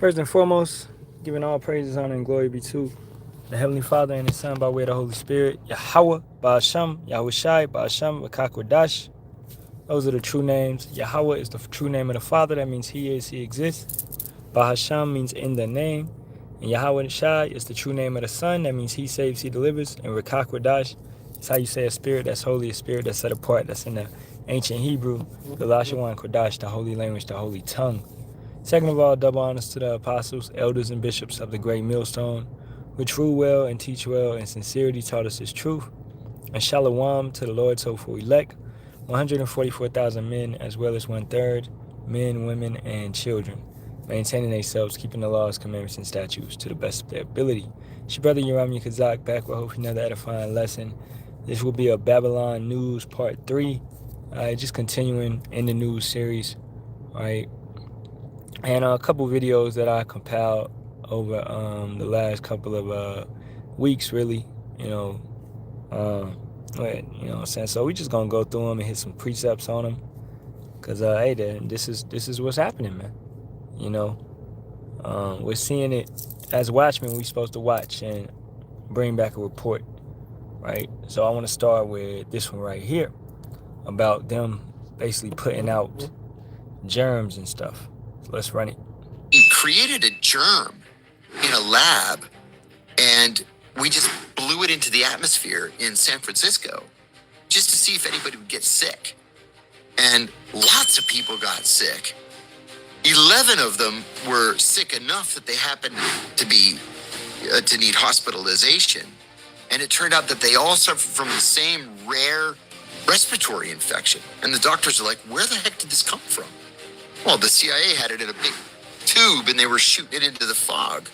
First and foremost, giving all praises, honor, and glory be to the Heavenly Father and His Son by way of the Holy Spirit. Yahawah, Sham, Yahawashi, Sham, Dash. Those are the true names. Yahawah is the true name of the Father. That means He is, He exists. Sham means in the name. And Yahawashi is the true name of the Son. That means He saves, He delivers. And Dash is how you say a spirit that's holy, a spirit that's set apart, that's in the ancient Hebrew, the Lashawan Kodash, the holy language, the holy tongue. Second of all, double honors to the apostles, elders, and bishops of the great millstone, which rule well and teach well and sincerity taught us His truth. And shalom to the Lord's hopeful elect, 144,000 men, as well as 1/3 men, women, and children, maintaining themselves, keeping the laws, commandments, and statutes to the best of their ability. It's your brother Yaram Kazak back with hopefully another edifying lesson. This will be a Babylon News Part 3, just continuing in the news series, right? And a couple videos that I compiled over the last couple of weeks, really, you know what I'm saying. So we just gonna go through them and hit some precepts on them, cause hey, this is what's happening, man. We're seeing it as watchmen. We supposed to watch and bring back a report, right? So I want to start with this one right here about them basically putting out germs and stuff. So let's run it. He created a germ in a lab, and we just blew it into the atmosphere in San Francisco just to see if anybody would get sick. And lots of people got sick. 11 of them were sick enough that they happened to be to need hospitalization. And it turned out that they all suffered from the same rare respiratory infection. And the doctors are like, where the heck did this come from? Well, the CIA had it in a big tube and they were shooting it into the fog.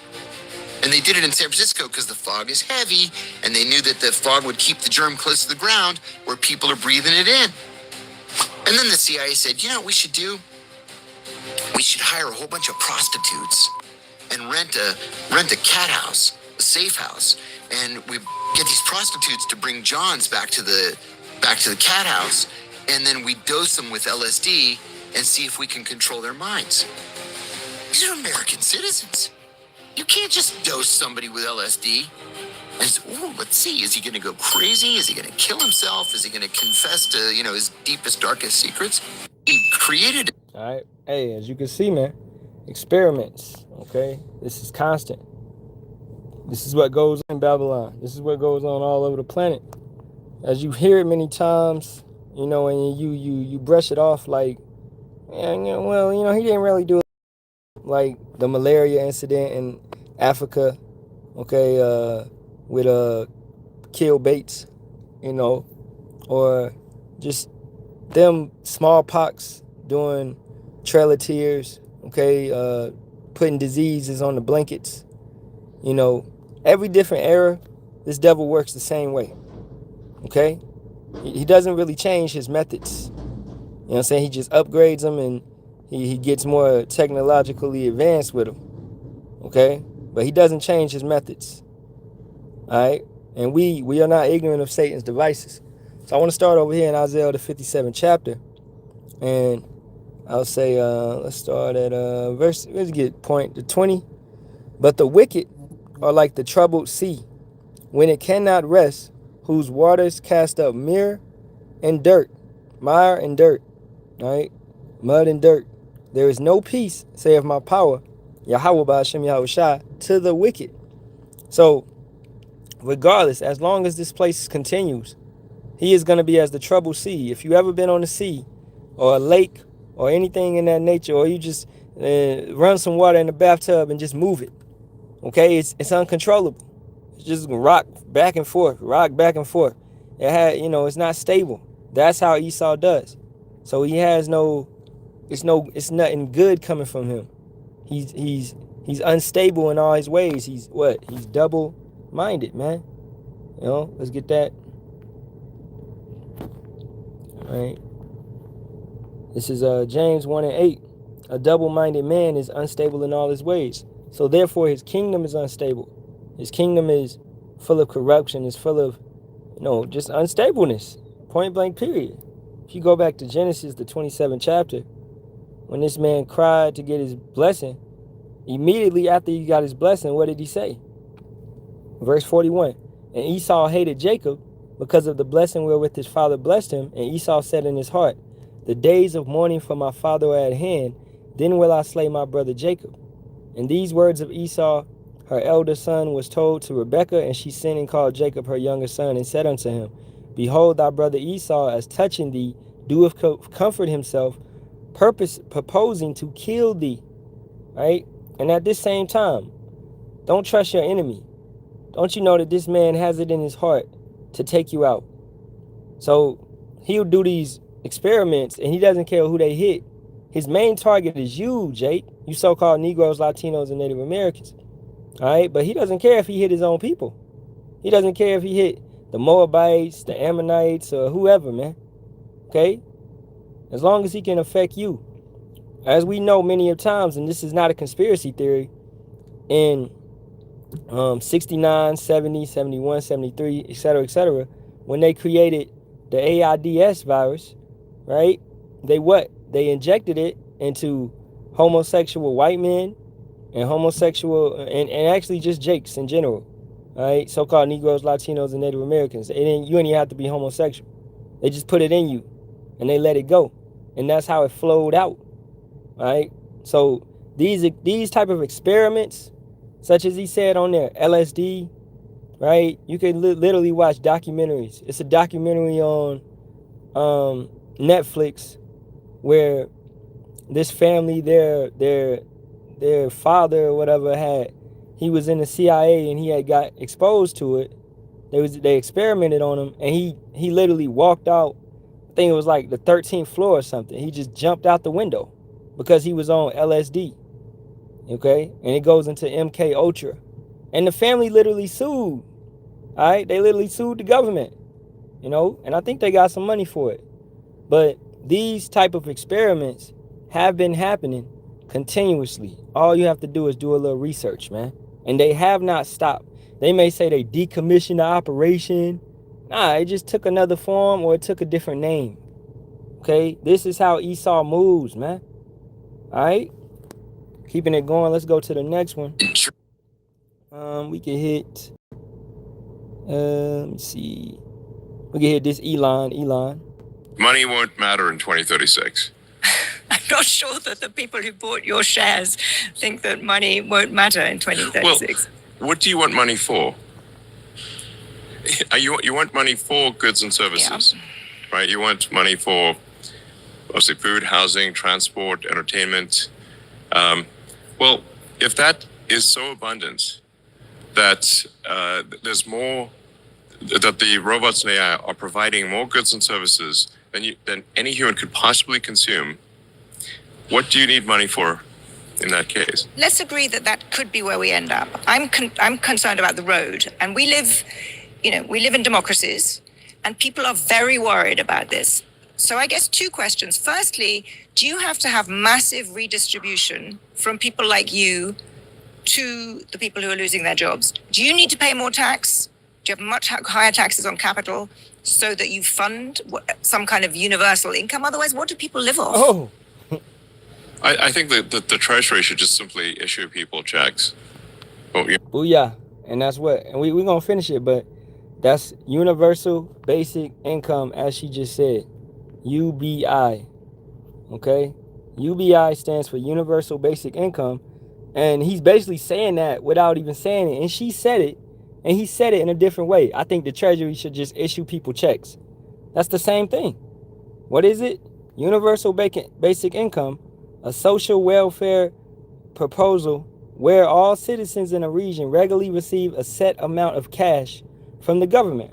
And they did it in San Francisco because the fog is heavy, and they knew that the fog would keep the germ close to the ground where people are breathing it in. And then the CIA said, you know what we should do? We should hire a whole bunch of prostitutes and rent a cat house, a safe house, and we get these prostitutes to bring Johns back to the cat house, and then we dose them with LSD and see if we can control their minds. These are American citizens. You can't just dose somebody with LSD and say, oh, let's see, is he going to go crazy? Is he going to kill himself? Is he going to confess to, his deepest, darkest secrets? He created. All right. Hey, as you can see, man, experiments, okay? This is constant. This is what goes on in Babylon. This is what goes on all over the planet. As you hear it many times, and you brush it off like, yeah, he didn't really do it. Like the malaria incident in Africa, okay, with Kill Bates, or just them smallpox doing Trail of Tears, okay, putting diseases on the blankets. Every different era, this devil works the same way, okay? He doesn't really change his methods. You know what I'm saying? He just upgrades them and he gets more technologically advanced with them, okay? But he doesn't change his methods, all right? And we are not ignorant of Satan's devices. So I want to start over here in Isaiah, the 57th chapter. And I'll say, let's start at let's get point to 20. But the wicked are like the troubled sea, when it cannot rest, whose waters cast up mire and dirt, all right? Mud and dirt. There is no peace, saith my power, Yahawah Ba'ashem Yahawashi, to the wicked. So, regardless, as long as this place continues, he is going to be as the troubled sea. If you ever been on the sea, or a lake, or anything in that nature, or you just run some water in the bathtub and just move it, okay, it's uncontrollable. It's just rock back and forth. It had, it's not stable. That's how Esau does. So he has it's nothing good coming from him. He's unstable in all his ways. He's double-minded, man. Let's get that. All right. This is James 1:8. A double-minded man is unstable in all his ways. So therefore his kingdom is unstable. His kingdom is full of corruption, is full of, just unstableness. Point blank, period. If you go back to Genesis, the 27th chapter, when this man cried to get his blessing, Immediately after he got his blessing, what did he say? Verse 41. And Esau hated Jacob because of the blessing wherewith his father blessed him. And Esau said in his heart, the days of mourning for my father are at hand. Then will I slay my brother Jacob. And these words of Esau, her elder son, was told to Rebekah, and she sent and called Jacob her younger son, and said unto him, behold, thy brother Esau, as touching thee, doeth comfort himself, proposing to kill thee. Right? And at this same time, don't trust your enemy. Don't you know that this man has it in his heart to take you out? So he'll do these experiments, and he doesn't care who they hit. His main target is you, Jake. You so-called Negroes, Latinos, and Native Americans. All right? But he doesn't care if he hit his own people. He doesn't care if he hit the Moabites, the Ammonites, or whoever, man. Okay? As long as he can affect you. As we know many of times, and this is not a conspiracy theory, in 69, 70, 71, 73, etc., when they created the AIDS virus, right? They injected it into homosexual white men and homosexual, and actually just Jakes in general, right? So-called Negroes, Latinos, and Native Americans. You didn't even have to be homosexual. They just put it in you, and they let it go. And that's how it flowed out, right? So these type of experiments, such as he said on there, LSD, right? You can literally watch documentaries. It's a documentary on Netflix where this family, their father or whatever he was in the CIA and he had got exposed to it. They experimented on him, and he literally walked out. I think it was like the 13th floor or something. He just jumped out the window because he was on LSD. Okay, and it goes into MK Ultra, and the family literally sued. All right, they literally sued the government, and I think they got some money for it. But these type of experiments have been happening continuously. All you have to do is do a little research, man, and they have not stopped. They may say they decommissioned the operation. Nah, it just took another form, or it took a different name. Okay, this is how Esau moves, man. All right. Keeping it going, let's go to the next one. We can hit, let me see. We can hit this Elon. Money won't matter in 2036. I'm not sure that the people who bought your shares think that money won't matter in 2036. Well, what do you want money for? You want money for goods and services, right? You want money for, obviously, food, housing, transport, entertainment. Well, if that is so abundant that there's more, that the robots and AI are providing more goods and services than any human could possibly consume, what do you need money for in that case? Let's agree that could be where we end up. I'm concerned about the road, and we live in democracies, and people are very worried about this. So I guess two questions. Firstly, do you have to have massive redistribution from people like you to the people who are losing their jobs? Do you need to pay more tax? Do you have much higher taxes on capital so that you fund some kind of universal income? Otherwise, what do people live off? Oh, I think that the Treasury should just simply issue people checks. Booyah. And that's what, and we're going to finish it, but that's universal basic income, as she just said. UBI. Okay? UBI stands for universal basic income. And he's basically saying that without even saying it. And she said it, and he said it in a different way. I think the Treasury should just issue people checks. That's the same thing. What is it? Universal basic income, a social welfare proposal where all citizens in a region regularly receive a set amount of cash from the government.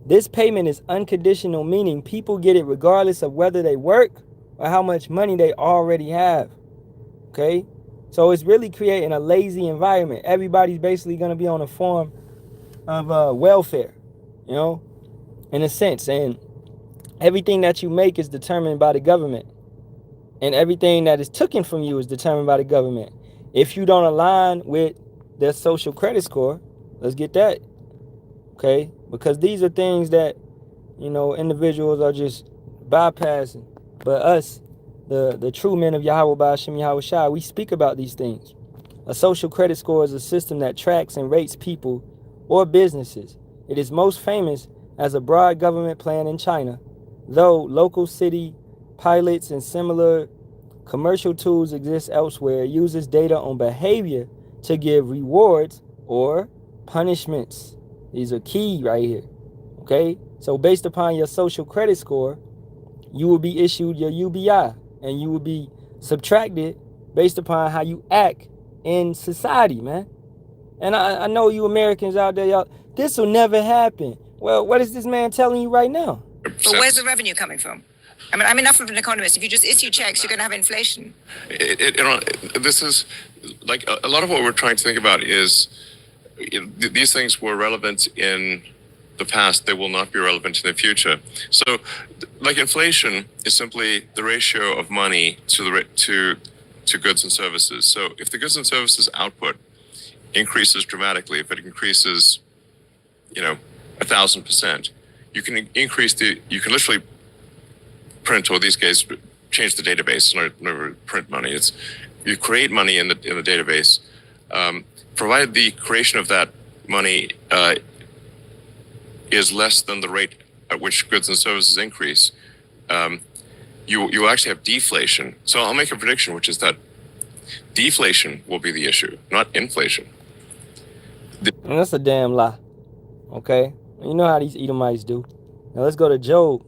This payment is unconditional, meaning people get it regardless of whether they work or how much money they already have. Okay? So it's really creating a lazy environment. Everybody's basically going to be on a form of welfare, in a sense. And everything that you make is determined by the government. And everything that is taken from you is determined by the government. If you don't align with their social credit score, let's get that. Okay? Because these are things that, individuals are just bypassing. But us, the true men of Yahawah, Yahawashi, we speak about these things. A social credit score is a system that tracks and rates people or businesses. It is most famous as a broad government plan in China, though local city pilots and similar commercial tools exist elsewhere. It uses data on behavior to give rewards or punishments. These are key right here. Okay? So based upon your social credit score, you will be issued your UBI, and you will be subtracted based upon how you act in society, man. And I know you Americans out there, y'all, this will never happen. Well, what is this man telling you right now? But where's the revenue coming from? I mean, I'm enough of an economist. If you just issue checks, you're going to have inflation. This is like a lot of what we're trying to think about is these things were relevant in the past. They will not be relevant in the future. So, like inflation is simply the ratio of money to goods and services. So, if the goods and services output increases dramatically, if it increases, 1,000%, you can literally print, or these days change the database, never print money. It's you create money in the database, provided the creation of that money is less than the rate at which goods and services increase. You actually have deflation. So I'll make a prediction, which is that deflation will be the issue, not inflation. And that's a damn lie. Okay? You know how these Edomites do. Now let's go to Job.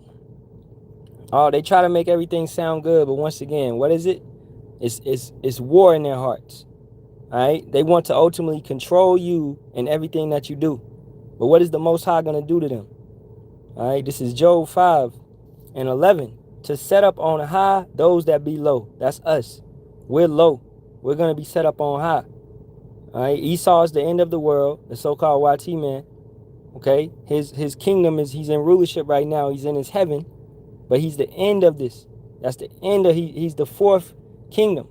Oh, they try to make everything sound good, but once again, what is it? It's war in their hearts. All right? They want to ultimately control you and everything that you do. But what is the Most High going to do to them? All right? This is Job 5:11. To set up on high those that be low. That's us. We're low. We're going to be set up on high. All right? Esau is the end of the world, the so-called YT man. Okay? His kingdom he's in rulership right now. He's in his heaven. But he's the end of this. That's the end of he's the fourth kingdom.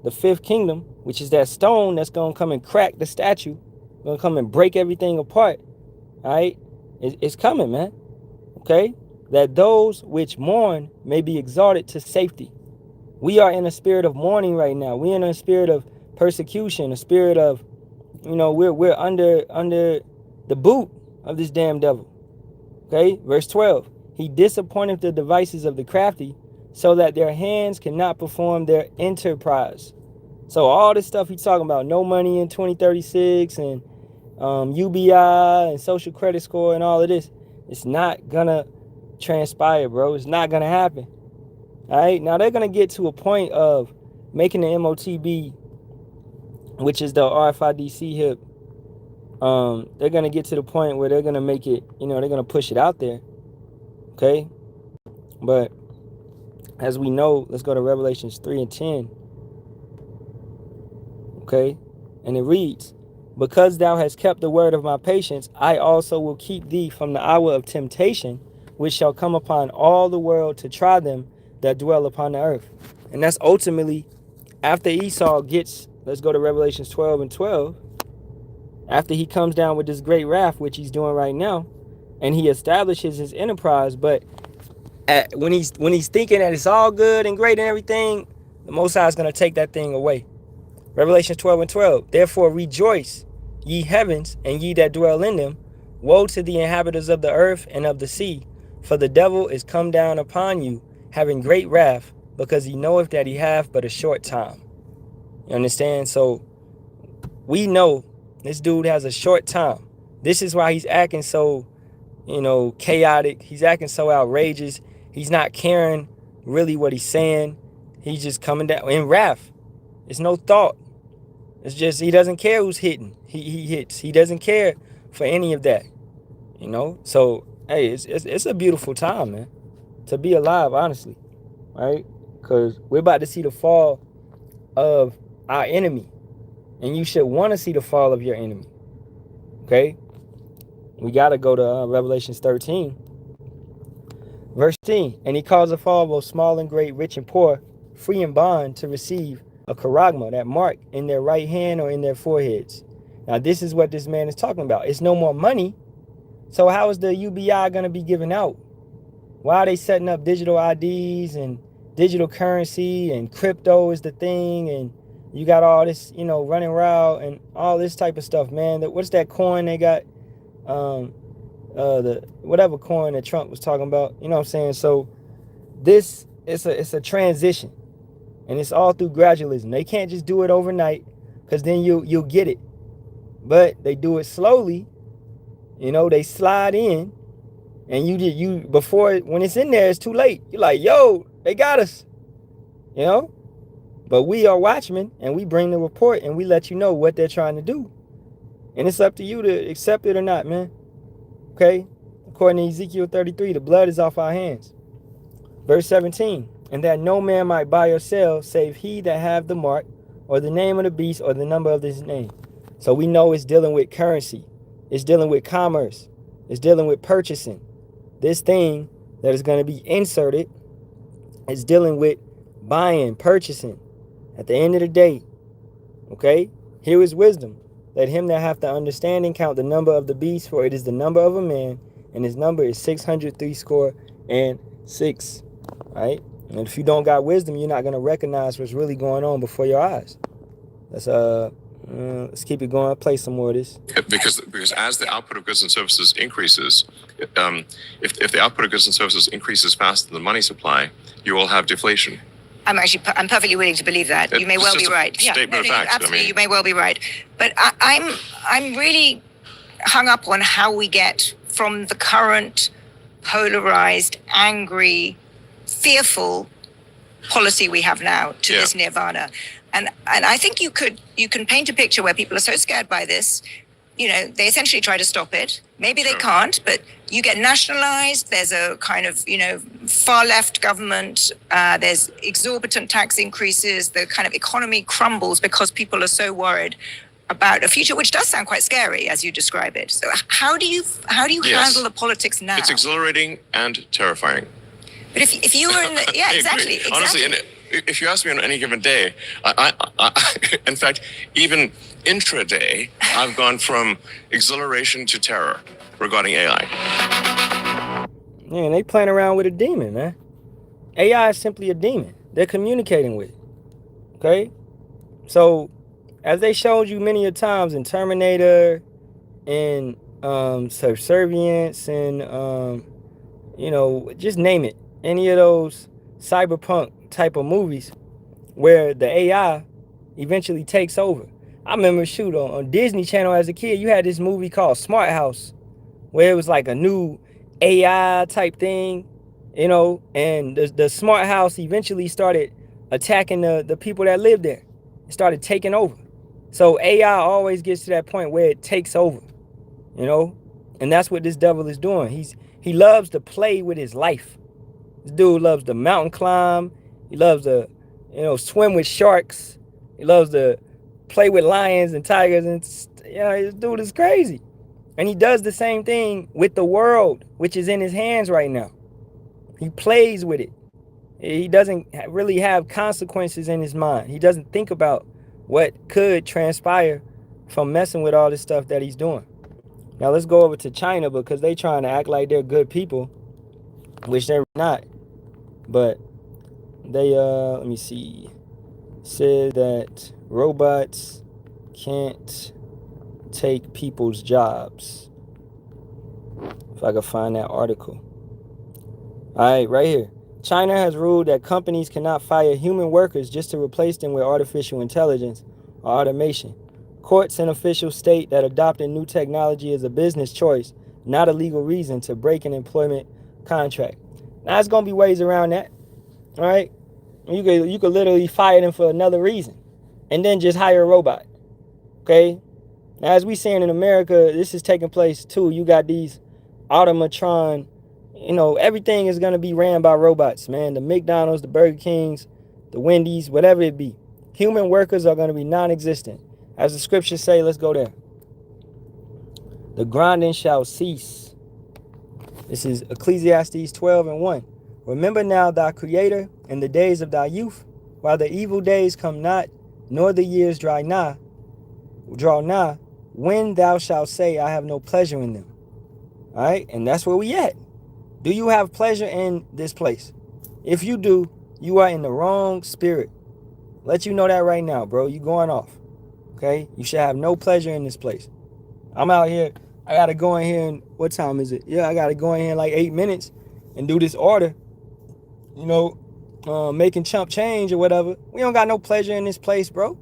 The fifth kingdom, which is that stone that's going to come and crack the statue. Going to come and break everything apart. All right? It's coming, man. Okay? That those which mourn may be exalted to safety. We are in a spirit of mourning right now. We're in a spirit of persecution, a spirit of, we're under the boot of this damn devil. Okay? Verse 12. He disappointeth the devices of the crafty, so that their hands cannot perform their enterprise. So all this stuff he's talking about, no money in 2036 and UBI and social credit score and all of this, it's not gonna transpire, bro. It's not gonna happen. All right, now they're gonna get to a point of making the MOTB, which is the RFID hip. They're gonna get to the point where they're gonna make it, they're gonna push it out there. Okay, but as we know, let's go to Revelations 3:10. Okay, and it reads, because thou hast kept the word of my patience, I also will keep thee from the hour of temptation, which shall come upon all the world to try them that dwell upon the earth. And that's ultimately after Esau gets, let's go to Revelations 12:12. After he comes down with this great wrath, which he's doing right now, and he establishes his enterprise, but when he's thinking that it's all good and great and everything, the Most High is going to take that thing away. Revelation 12:12. Therefore rejoice, ye heavens, and ye that dwell in them. Woe to the inhabitants of the earth and of the sea, for the devil is come down upon you, having great wrath, because he knoweth that he hath but a short time. You understand? So we know this dude has a short time. This is why he's acting so, chaotic. He's acting so outrageous. He's not caring really what he's saying. He's just coming down in wrath. It's no thought. It's just he doesn't care who's hitting. He hits. He doesn't care for any of that. So hey, it's a beautiful time, man, to be alive, honestly, right? Because we're about to see the fall of our enemy, and you should want to see the fall of your enemy. Okay, we got to go to Revelations 13. Verse 10, and he caused the fall both small and great, rich and poor, free and bond, to receive a charagma, that mark, in their right hand or in their foreheads. Now, this is what this man is talking about. It's no more money. So how is the UBI going to be given out? Why are they setting up digital IDs and digital currency and crypto is the thing? And, You got all this, running around and all this type of stuff, man. What's that coin they got? The whatever coin that Trump was talking about. You know what I'm saying? So this it's a transition, and it's all through gradualism. They can't just do it overnight, because then you'll get it. But they do it slowly. They slide in, and you before, when it's in there, it's too late. You're like, yo, they got us. But we are watchmen, and we bring the report, and we let you know what they're trying to do. And it's up to you to accept it or not, man. Okay? According to Ezekiel 33, the blood is off our hands. Verse 17, and that no man might buy or sell, save he that have the mark, or the name of the beast, or the number of his name. So we know it's dealing with currency. It's dealing with commerce. It's dealing with purchasing. This thing that is going to be inserted is dealing with buying, purchasing. At the end of the day, okay, here is wisdom. Let him that hath the understanding count the number of the beast, for it is the number of a man, and his number is 666. Right? And if you don't got wisdom, you're not going to recognize what's really going on before your eyes. Let's keep it going. I'll play some more of this. Because as the output of goods and services increases, if the output of goods and services increases faster than the money supply, you will have deflation. I'm perfectly willing to believe that. You may well be right. Statement of fact. Absolutely, you may well be right. But I'm really hung up on how we get from the current polarized, angry, fearful policy we have now to this nirvana. And I think you can paint a picture where people are so scared by this, they essentially try to stop it. Maybe they can't, but you get nationalized. There's a kind of, far left government. There's exorbitant tax increases. The kind of economy crumbles because people are so worried about a future, which does sound quite scary as you describe it. So how do you handle the politics now? It's exhilarating and terrifying. But if you were in the, exactly. Honestly, if you ask me on any given day, I in fact, even intraday, I've gone from exhilaration to terror regarding AI. Man, they playing around with a demon, man. AI is simply a demon. They're communicating with it. Okay? So, as they showed you many a times in Terminator, in Subservience, and just name it. Any of those cyberpunk type of movies where the AI eventually takes over. I remember, on Disney Channel as a kid, you had this movie called Smart House, where it was like a new AI type thing, and the Smart House eventually started attacking the people that lived there. It started taking over. So AI always gets to that point where it takes over, and that's what this devil is doing. He loves to play with his life. This dude loves to mountain climb. He loves to, swim with sharks. He loves to play with lions and tigers. And, this dude is crazy. And he does the same thing with the world, which is in his hands right now. He plays with it. He doesn't really have consequences in his mind. He doesn't think about what could transpire from messing with all this stuff that he's doing. Now let's go over to China, because they trying to act like they're good people, which they're not. But they, let me see, said that robots can't take people's jobs. If I can find that article. All right, right here. China has ruled that companies cannot fire human workers just to replace them with artificial intelligence or automation. Courts and officials state that adopting new technology is a business choice, not a legal reason to break an employment contract. Now, there's going to be ways around that, all right? You could literally fire them for another reason and then just hire a robot, okay? Now, as we seeing in America, this is taking place too. You got these automatron, everything is going to be ran by robots, man. The McDonald's, the Burger Kings, the Wendy's, whatever it be. Human workers are going to be non-existent. As the scriptures say, let's go there. The grinding shall cease. This is Ecclesiastes 12:1. Remember now thy Creator in the days of thy youth, while the evil days come not, nor the years draw nigh, when thou shalt say, I have no pleasure in them. All right, and that's where we at. Do you have pleasure in this place? If you do, you are in the wrong spirit. Let you know that right now, bro. You going off. Okay? You should have no pleasure in this place. I'm out here. I gotta go in here and what time is it? Yeah, I gotta go in here in like 8 minutes and do this order. You know, making chump change or whatever. We don't got no pleasure in this place, bro.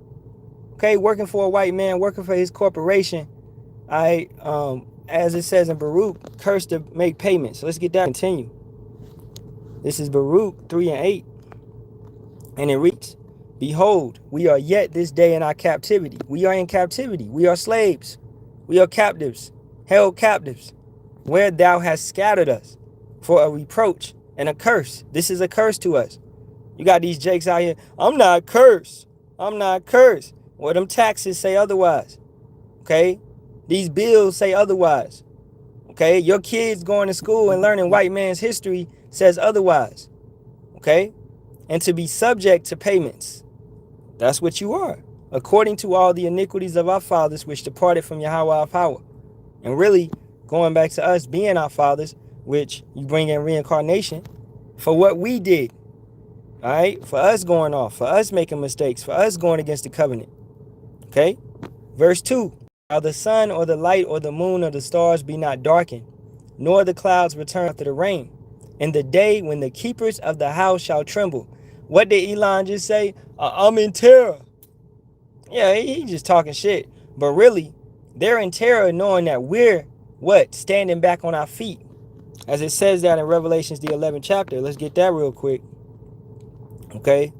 Okay, working for a white man, working for his corporation. I as it says in Barak, cursed to make payments. So let's get that. Continue. This is Barak 3 and 8. And it reads, behold, we are yet this day in our captivity. We are in captivity. We are slaves. We are captives, held captives, where thou hast scattered us for a reproach and a curse. This is a curse to us. You got these jakes out here. I'm not cursed. I'm not cursed. Well, them taxes say otherwise. Okay? These bills say otherwise. Okay? Your kids going to school and learning white man's history says otherwise. Okay? And to be subject to payments. That's what you are. According to all the iniquities of our fathers, which departed from Yahawah of power. And really, going back to us being our fathers, which you bring in reincarnation, for what we did. All right? For us going off, for us making mistakes, for us going against the covenant. Okay? Verse 2. Shall the sun or the light or the moon or the stars be not darkened, nor the clouds return after the rain, in the day when the keepers of the house shall tremble. What did Elon just say? I'm in terror. Yeah, he just talking shit. But really, they're in terror knowing that we're, what? Standing back on our feet. As it says that in Revelations, the 11th chapter. Let's get that real quick. Okay?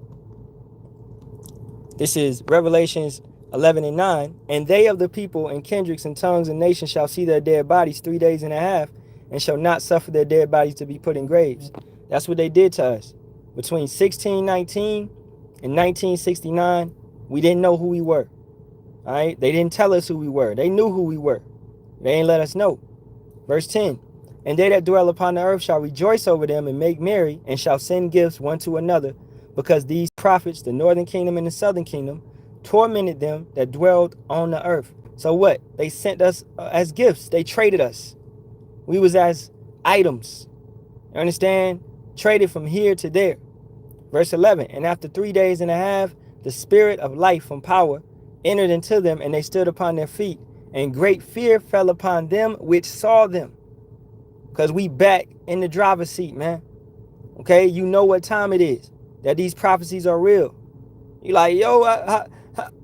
This is Revelations 11 and 9. And they of the people and kindreds and tongues and nations shall see their dead bodies 3 days and a half, and shall not suffer their dead bodies to be put in graves. That's what they did to us. Between 1619 and 1969, we didn't know who we were. All right? They didn't tell us who we were. They knew who we were. They ain't let us know. Verse 10. And they that dwell upon the earth shall rejoice over them and make merry, and shall send gifts one to another, because these prophets, the northern kingdom and the southern kingdom, tormented them that dwelled on the earth. So what? They sent us as gifts. They traded us. We was as items. You understand? Traded from here to there. Verse 11. And after 3 days and a half, the spirit of life from power entered into them, and they stood upon their feet. And great fear fell upon them which saw them. Because we back in the driver's seat, man. Okay? You know what time it is. That these prophecies are real. You like, yo,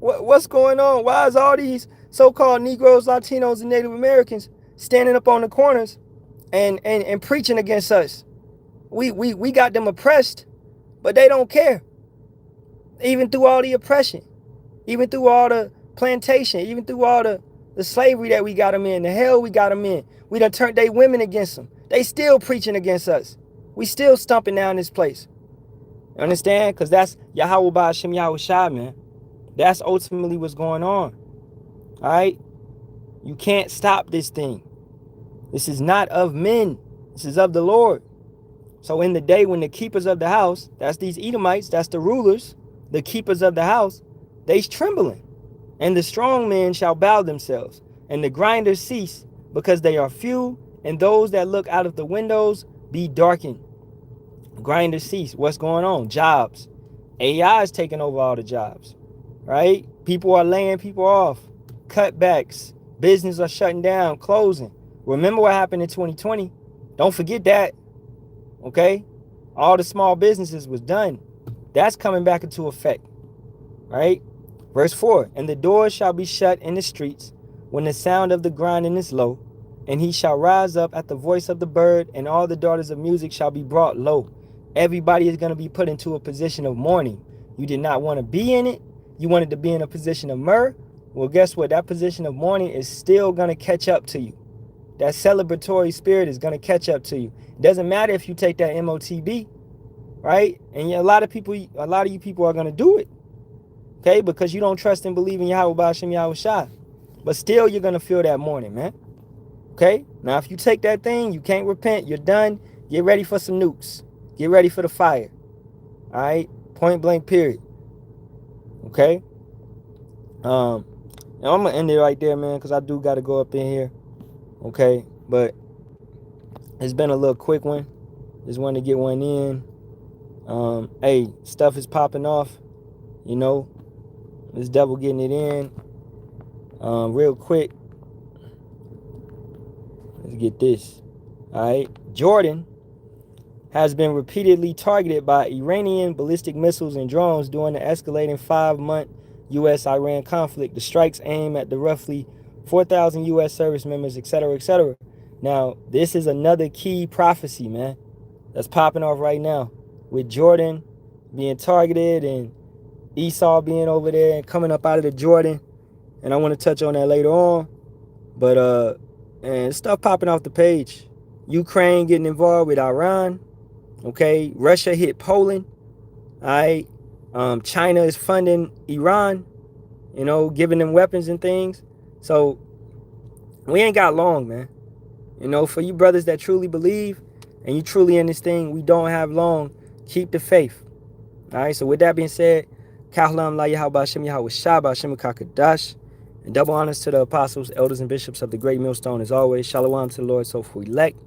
what's going on? Why is all these so-called Negroes, Latinos, and Native Americans standing up on the corners and preaching against us? We got them oppressed, but they don't care. Even through all the oppression, even through all the plantation, even through all the slavery that we got them in, the hell we got them in. We done turned they women against them. They still preaching against us. We still stomping down this place. You understand? Because that's Yahawah by Hashem Yahawashi, man. That's ultimately what's going on. All right? You can't stop this thing. This is not of men. This is of the Lord. So in the day when the keepers of the house, that's these Edomites, that's the rulers, the keepers of the house, they's trembling. And the strong men shall bow themselves, and the grinders cease, because they are few, and those that look out of the windows be darkened. Grinders cease. What's going on? Jobs. AI is taking over all the jobs. Right? People are laying people off. Cutbacks. Business are shutting down, closing. Remember what happened in 2020. Don't forget that. Okay? All the small businesses was done. That's coming back into effect. Right? Verse 4. And the doors shall be shut in the streets when the sound of the grinding is low, and he shall rise up at the voice of the bird, and all the daughters of music shall be brought low. Everybody is going to be put into a position of mourning. You did not want to be in it. You wanted to be in a position of myrrh. Well, guess what? That position of mourning is still going to catch up to you. That celebratory spirit is going to catch up to you. It doesn't matter if you take that MOTB, right? And a lot of you people are going to do it, okay? Because you don't trust and believe in Yahawah by Hashem Yahawashi. But still, you're going to feel that mourning, man. Okay? Now, if you take that thing, you can't repent. You're done. Get ready for some nukes. Get ready for the fire. All right? Point blank, period. Okay? I'm going to end it right there, man, because I do got to go up in here. Okay? But it's been a little quick one. Just wanted to get one in. Hey, stuff is popping off. You know, this devil getting it in. Real quick. Let's get this. All right. Jordan has been repeatedly targeted by Iranian ballistic missiles and drones during the escalating 5-month U.S.-Iran conflict. The strikes aim at the roughly 4,000 U.S. service members, etc., etc. Now, this is another key prophecy, man, that's popping off right now with Jordan being targeted and Esau being over there and coming up out of the Jordan. And I want to touch on that later on. But, and stuff popping off the page. Ukraine getting involved with Iran. Okay, Russia hit Poland. All right, China is funding Iran, you know, giving them weapons and things. So we ain't got long, man. You know, for you brothers that truly believe and you truly in this thing, we don't have long. Keep the faith. All right, so with that being said, Halalyam la Yahawah Shem Yahawashi Shem Kakadash, and double honors to the apostles, elders, and bishops of the great millstone as always. Shalom to the Lord, so for elect.